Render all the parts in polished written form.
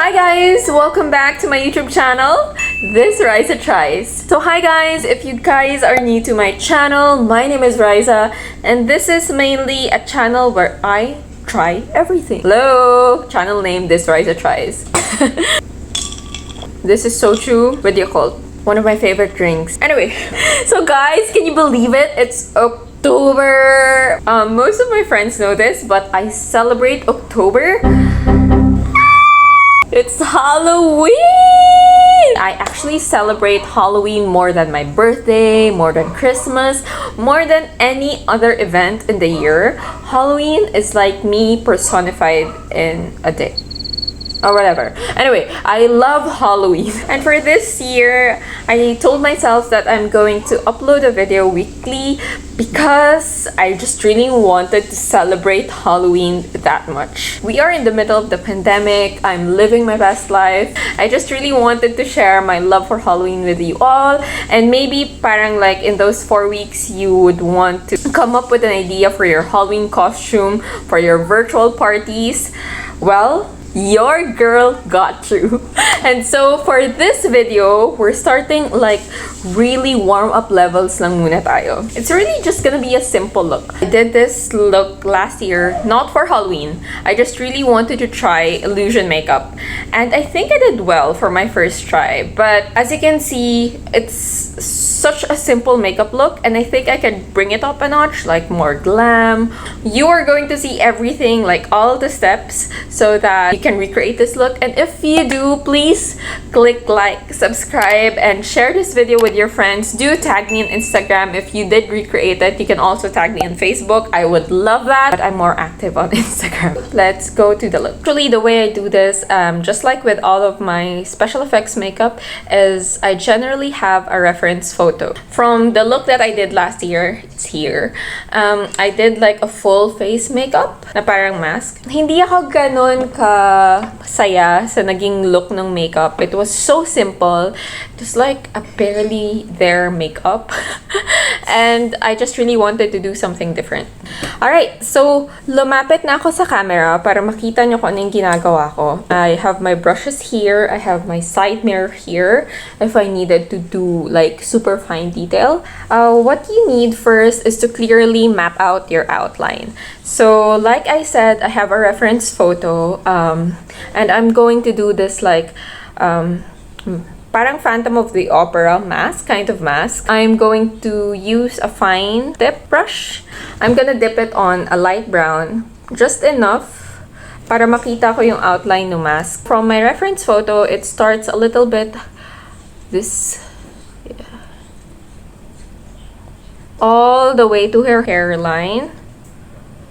Hi guys! Welcome back to my YouTube channel. This Raizza Tries. So hi guys, if you guys are new to my channel, my name is Raizza and this is mainly a channel where I try everything. Hello! Channel name This Raizza Tries. This is soju with Yakult. One of my favorite drinks. Anyway, so guys, can you believe it? It's October. Most of my friends know this, but I celebrate October. It's Halloween! I actually celebrate Halloween more than my birthday, more than Christmas, more than any other event in the year. Halloween is like me personified in a day. Or whatever. Anyway, I love Halloween. And for this year, I told myself that I'm going to upload a video weekly because I just really wanted to celebrate Halloween that much. We are in the middle of the pandemic. I'm living my best life. I just really wanted to share my love for Halloween with you all. And maybe parang like in those 4 weeks, you would want to come up with an idea for your Halloween costume, for your virtual parties. Well, your girl got you. And so for this video, we're starting like really warm up levels lang muna tayo. It's really just gonna be a simple look. I did this look last year, not for Halloween. I just really wanted to try illusion makeup. And I think I did well for my first try. But as you can see, it's such a simple makeup look and I think I can bring it up a notch, like more glam. You are going to see everything, like all the steps, so that you can recreate this look. And if you do, please click like, subscribe, and share this video with your friends. Do tag me on Instagram if you did recreate it. You can also tag me on Facebook. I would love that, but I'm more active on Instagram. Let's go to the look. Actually, the way I do this, just like with all of my special effects makeup, is I generally have a reference photo from the look that I did last year. It's here. I did like a full face makeup na parang mask. Hindi ako ganon ka saya sa naging look ng makeup. It was so simple, just like a barely there makeup. And I just really wanted to do something different. Alright, so lumapit na ako sa camera para makita nyo kung ano yung ginagawa ko. I have my brushes here. I have my side mirror here if I needed to do like super fine detail. What you need first is to clearly map out your outline. So like I said, I have a reference photo and I'm going to do this like parang Phantom of the Opera mask, kind of mask. I'm going to use a fine tip brush. I'm gonna dip it on a light brown, just enough para makita ko yung outline ng mask. From my reference photo, it starts a little bit this, yeah, all the way to her hairline.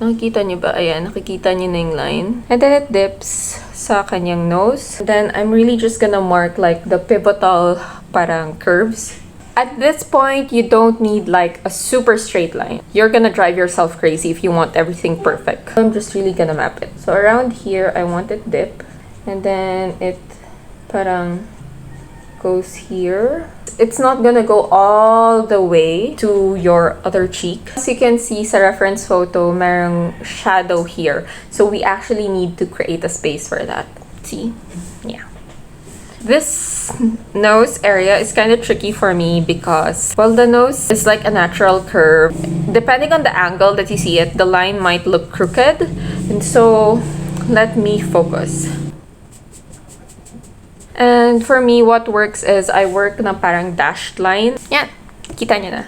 Nakikita niyo ba? Ayan, nakikita niyo na yung line. And then it dips sa kanyang nose. Then I'm really just gonna mark like the pivotal parang curves. At this point, you don't need like a super straight line. You're gonna drive yourself crazy if you want everything perfect. I'm just really gonna map it. So around here, I want it dip. And then it parang goes here. It's not gonna go all the way to your other cheek. As you can see sa reference photo, merong shadow here. So we actually need to create a space for that. See? Yeah. This nose area is kind of tricky for me because, well, the nose is like a natural curve. Depending on the angle that you see it, the line might look crooked. And so, let me focus. And for me, what works is I work na parang dashed line. Yan, kita nyo na.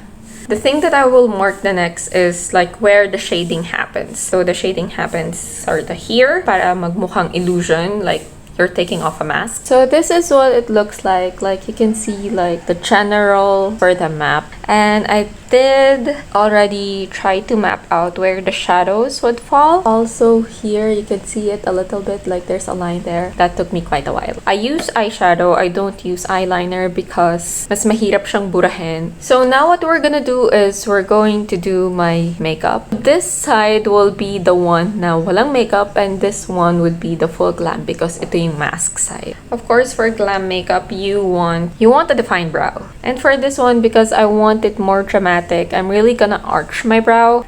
The thing that I will mark the next is like where the shading happens. So the shading happens sort of here para magmukhang illusion, like you're taking off a mask. So this is what it looks like. Like you can see like the general for the map. And I did already try to map out where the shadows would fall. Also here, you can see it a little bit, like there's a line there. That took me quite a while. I use eyeshadow. I don't use eyeliner because mas mahirap siyang burahin. So now what we're gonna do is we're going to do my makeup. This side will be the one na walang makeup and this one would be the full glam because ito yung mask side. Of course, for glam makeup, you want a defined brow. And for this one, because I want it more dramatic, I'm really gonna arch my brow.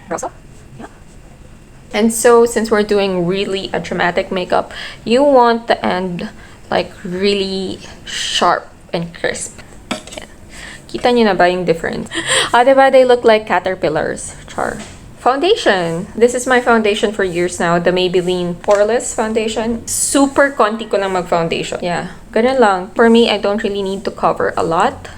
And so since we're doing really a dramatic makeup, you want the end like really sharp and crisp. Yan. Kita nyo na ba yung difference? Diba they look like caterpillars? Char. Foundation. This is my foundation for years now. The Maybelline Poreless Foundation. Super konti ko lang mag-foundation. Yeah, ganun lang. For me, I don't really need to cover a lot.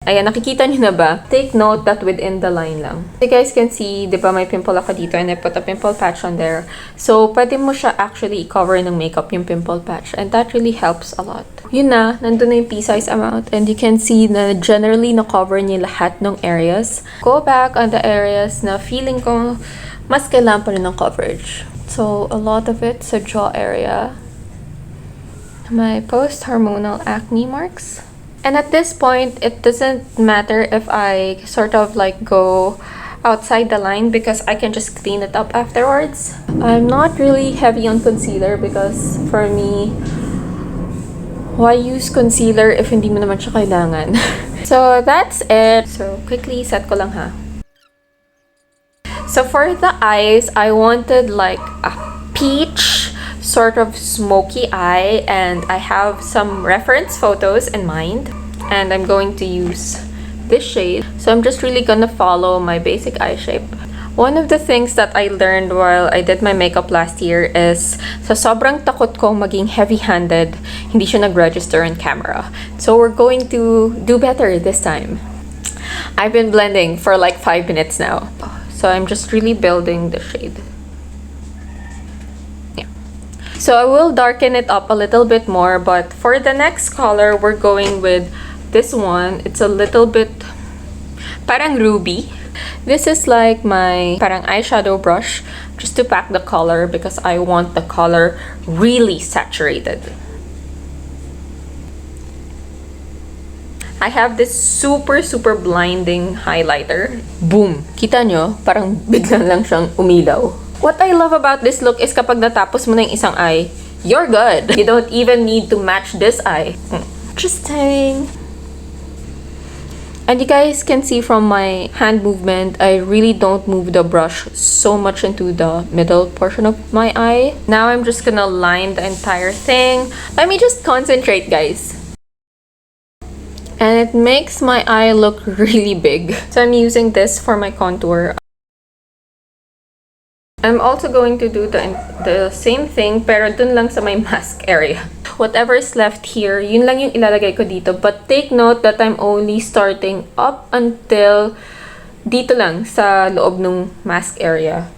Ayan, nakikita nyo na ba? Take note that within the line lang. You guys can see, di ba may pimple ako dito and I put a pimple patch on there. So, pwede mo siya actually cover ng makeup yung pimple patch. And that really helps a lot. Yun na, nandun na yung pea-size amount. And you can see na generally na-cover niya lahat ng areas. Go back on the areas na feeling ko mas kailangan pa rin ng coverage. So, a lot of it sa jaw area. My post-hormonal acne marks. And at this point, it doesn't matter if I sort of like go outside the line because I can just clean it up afterwards. I'm not really heavy on concealer because for me, why use concealer if hindi mo naman siya kailangan? So that's it. So quickly set ko lang ha. So for the eyes, I wanted like a peach sort of smoky eye, and I have some reference photos in mind, and I'm going to use this shade. So I'm just really gonna follow my basic eye shape. One of the things that I learned while I did my makeup last year is sa sobrang takot ko maging heavy-handed, hindi siya nag-register on camera. So we're going to do better this time. I've been blending for like 5 minutes now. So I'm just really building the shade. So I will darken it up a little bit more, but for the next color, we're going with this one. It's a little bit parang ruby. This is like my parang eyeshadow brush just to pack the color because I want the color really saturated. I have this super blinding highlighter. Boom! Kita nyo? Parang bigla lang siyang umilaw. What I love about this look is kapag natapos mo na yung isang eye, you're good. You don't even need to match this eye. Interesting. And you guys can see from my hand movement, I really don't move the brush so much into the middle portion of my eye. Now I'm just gonna line the entire thing. Let me just concentrate, guys. And it makes my eye look really big. So I'm using this for my contour. I'm also going to do the same thing pero dun lang sa my mask area. Whatever is left here, yun lang yung ilalagay ko dito. But take note that I'm only starting up until dito lang sa loob ng mask area.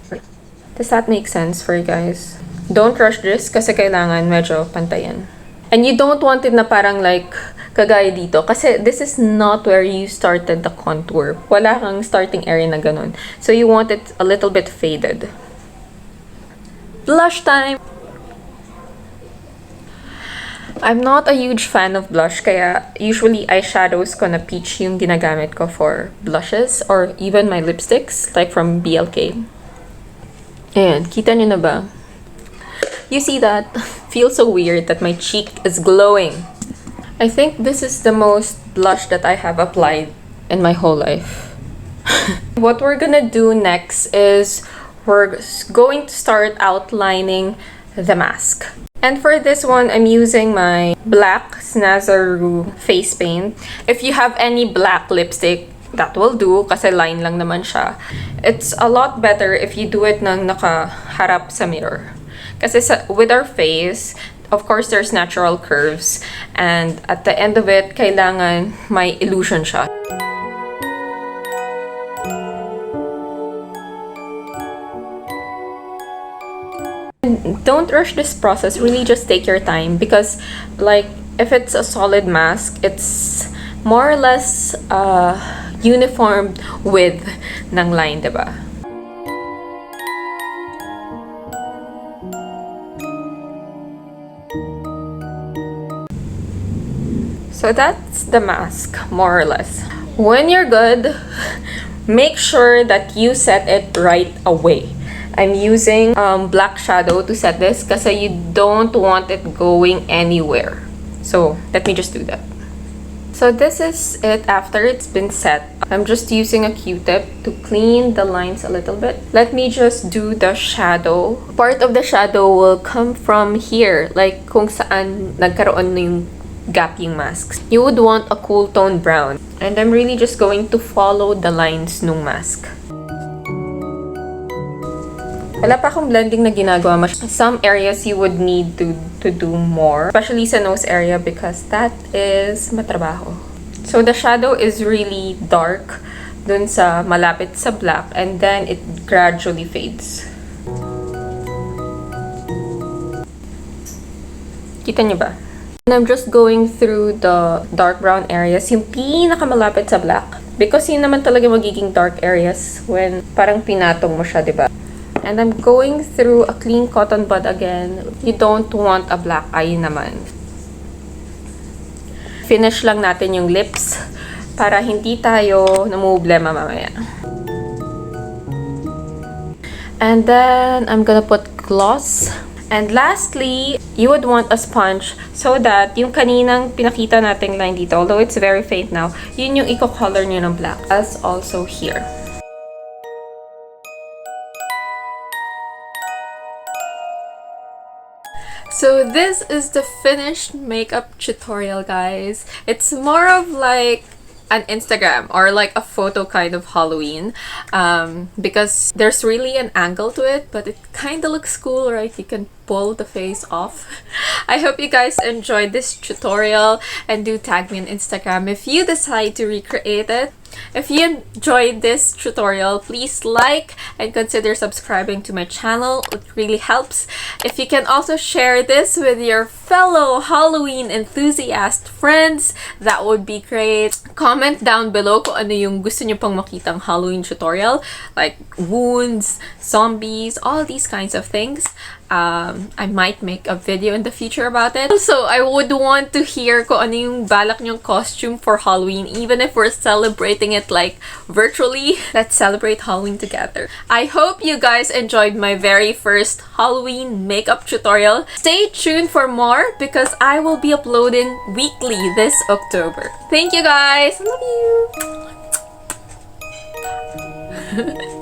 Does that make sense for you guys? Don't rush this kasi kailangan medyo pantayan. And you don't want it na parang like kagaya dito kasi this is not where you started the contour. Wala kang starting area na ganun. So you want it a little bit faded. Blush time! I'm not a huge fan of blush, kaya usually eyeshadows ko na peach yung ginagamit ko for blushes or even my lipsticks, like from BLK. Ayan, kita nyo na ba? You see that? Feels so weird that my cheek is glowing. I think this is the most blush that I have applied in my whole life. What we're gonna do next is we're going to start outlining the mask. And for this one, I'm using my black Snazaroo Face paint. If you have any black lipstick, that will do kasi line lang naman siya. It's a lot better if you do it nang nakaharap sa mirror. Kasi with our face, of course, there's natural curves. And at the end of it, kailangan may illusion siya. Don't rush this process. Really just take your time because like if it's a solid mask, it's more or less uniform width ng line, diba? So that's the mask, more or less. When you're good, make sure that you set it right away. I'm using black shadow to set this kasi you don't want it going anywhere. So let me just do that. So this is it after it's been set. I'm just using a Q-tip to clean the lines a little bit. Let me just do the shadow. Part of the shadow will come from here, like kung saan nagkaroon na yung gap yung masks. You would want a cool tone brown. And I'm really just going to follow the lines nung mask. Wala pa akong blending na ginagawa. Some areas you would need to do more. Especially sa nose area because that is matrabaho. So the shadow is really dark dun sa malapit sa black and then it gradually fades. Kita niyo ba? And I'm just going through the dark brown areas, yung pinakamalapit sa black. Because yun naman talaga magiging dark areas when parang pinatong mo siya, diba? And I'm going through a clean cotton bud again. You don't want a black eye naman. Finish lang natin yung lips para hindi tayo namumblema mamaya. And then I'm gonna put gloss. And lastly, you would want a sponge so that yung kaninang pinakita nating line dito, although it's very faint now, yun yung i-color nyo ng black. As also here. So this is the finished makeup tutorial, guys. It's more of like an Instagram or like a photo kind of Halloween because there's really an angle to it, but it kind of looks cool, right? You can pull the face off. I hope you guys enjoyed this tutorial and do tag me on Instagram if you decide to recreate it. If you enjoyed this tutorial, please like and consider subscribing to my channel. It really helps. If you can also share this with your fellow Halloween enthusiast friends, that would be great. Comment down below kung ano yung gusto nyo pang makitang Halloween tutorial, like wounds, zombies, all these kinds of things. I might make a video in the future about it. Also, I would want to hear kung ano yung balak nyong costume for Halloween, even if we're celebrating it like virtually. Let's celebrate Halloween together. I hope you guys enjoyed my very first Halloween makeup tutorial. Stay tuned for more because I will be uploading weekly this October. Thank you guys! I love you!